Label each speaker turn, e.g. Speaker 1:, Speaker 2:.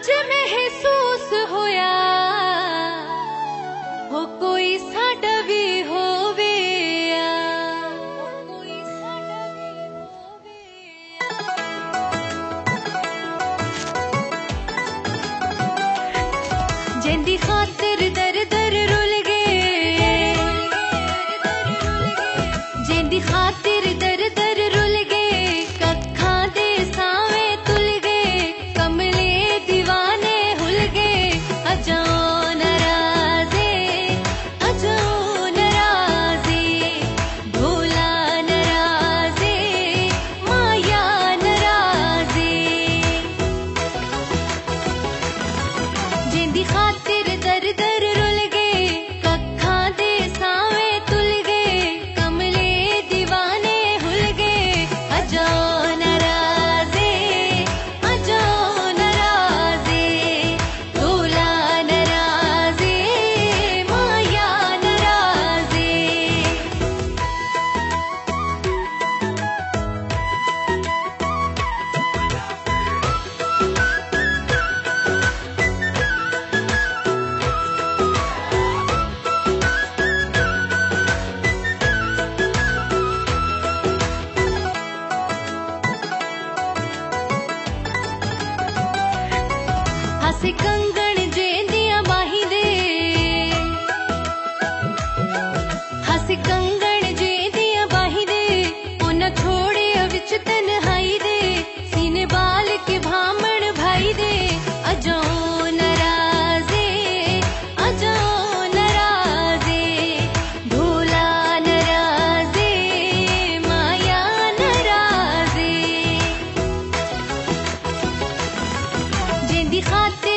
Speaker 1: अज महसूस होया हो कोई साडा भी होवे जिंदी खातिर दर दर रुल गए जिंदी खातिर दर दर रुल गए कखा दे सावे तुल गए कमले दीवाने हुल गए अजाओ नराजे भोला नराजे माया नराजे जिंदी खातिर दर दर रुल गए कखा दे सावे तुल गए कमले दीवाने हुल गए अजाओ नराजे भोला नराजे माया नराजे हस कंगण जेंदियां बाही दे हस कंगण जेंदियां बाही दे उन्हां छोड़िया विच तन्हाई दे सीने बाल के भामण भाई दे अजाओ नराजे भोला नराजे माया नराजे जिंदी खातिर